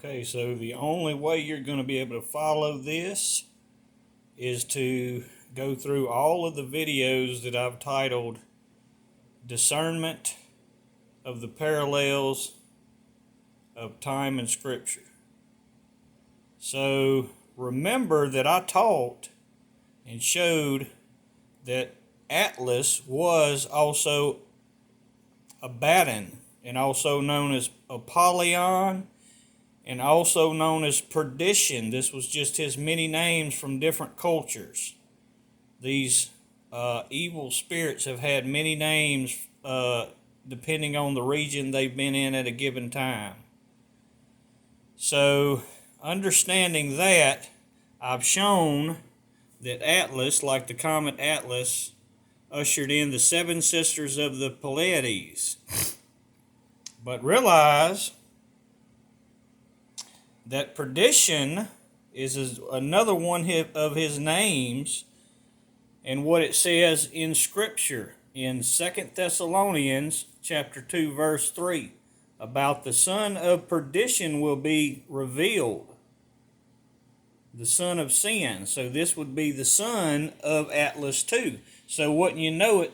Okay, so the only way you're going to be able to follow this is to go through all of the videos that I've titled Discernment of the Parallels of Time and Scripture. So remember that I taught and showed that Atlas was also Abaddon, and also known as Apollyon, and also known as Perdition. This was just his many names from different cultures. These evil spirits have had many names depending on the region they've been in at a given time. So, understanding that, I've shown that Atlas, like the comet Atlas, ushered in the seven sisters of the Pleiades. But realize that Perdition is another one of his names, and what it says in Scripture in 2 Thessalonians chapter 2 verse 3 about the son of perdition will be revealed, the son of sin. So this would be the son of Atlas too. So wouldn't you know it,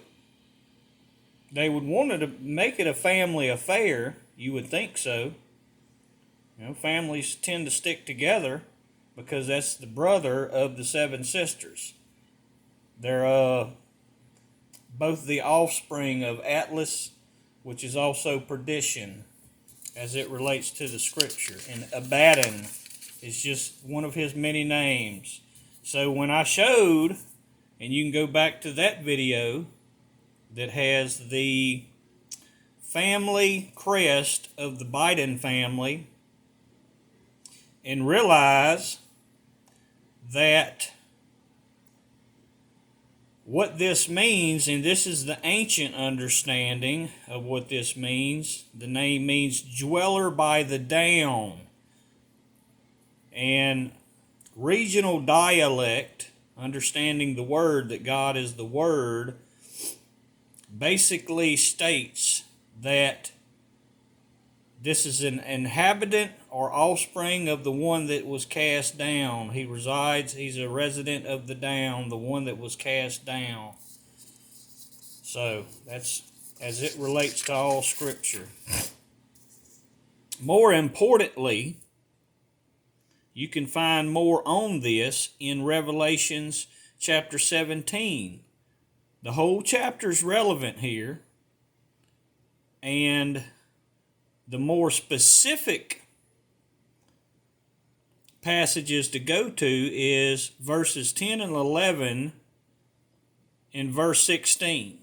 they would want to make it a family affair. You would think so. You know, families tend to stick together because that's the brother of the seven sisters. They're both the offspring of Atlas, which is also perdition, as it relates to the Scripture. And Abaddon is just one of his many names. So when I showed, and you can go back to that video that has the family crest of the Biden family, and realize that what this means, and this is the ancient understanding of what this means. The name means dweller by the down. And regional dialect, understanding the word, that God is the Word, basically states that this is an inhabitant or offspring of the one that was cast down. He resides, he's a resident of the down, the one that was cast down. So that's as it relates to all Scripture. More importantly, you can find more on this in Revelations chapter 17. The whole chapter is relevant here, and the more specific passages to go to is verses 10 and 11 and verse 16.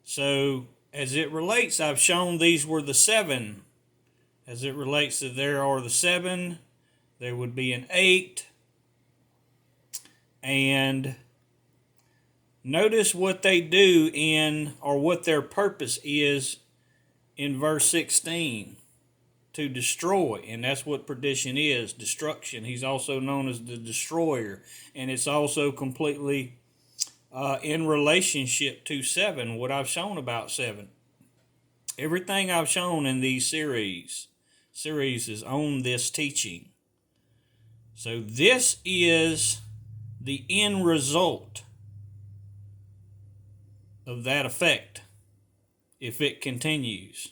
So, as it relates, I've shown these were the seven. As it relates to there are the seven, there would be an 8. And notice what they do in, or what their purpose is in verse 16, to destroy. And that's what perdition is, destruction. He's also known as the destroyer. And it's also completely in relationship to 7, what I've shown about 7. Everything I've shown in these series is on this teaching. So this is the end result of that effect if it continues.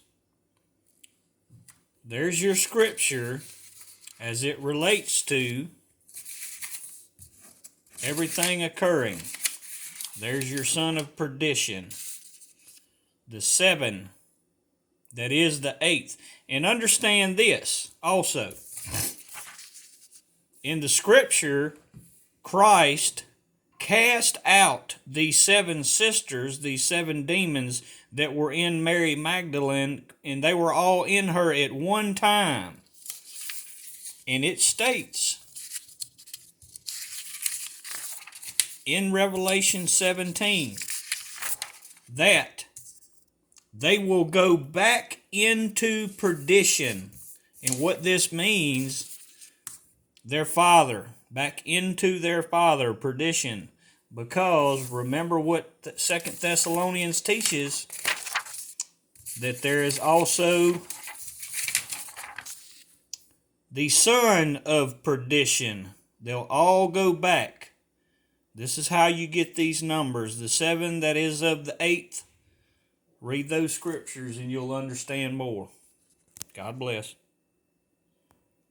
There's your Scripture as it relates to everything occurring. There's your son of perdition, the 7, that is the 8th. And understand this also. In the Scripture, Christ cast out these 7 sisters, these 7 demons that were in Mary Magdalene, and they were all in her at one time. And it states in Revelation 17 that they will go back into perdition. And what this means, their father, back into their father, perdition. Because remember what 2 Thessalonians teaches, that there is also The son of perdition. They'll all go back. This is how you get these numbers. The 7 that is of the 8th. Read those scriptures and you'll understand more. God bless.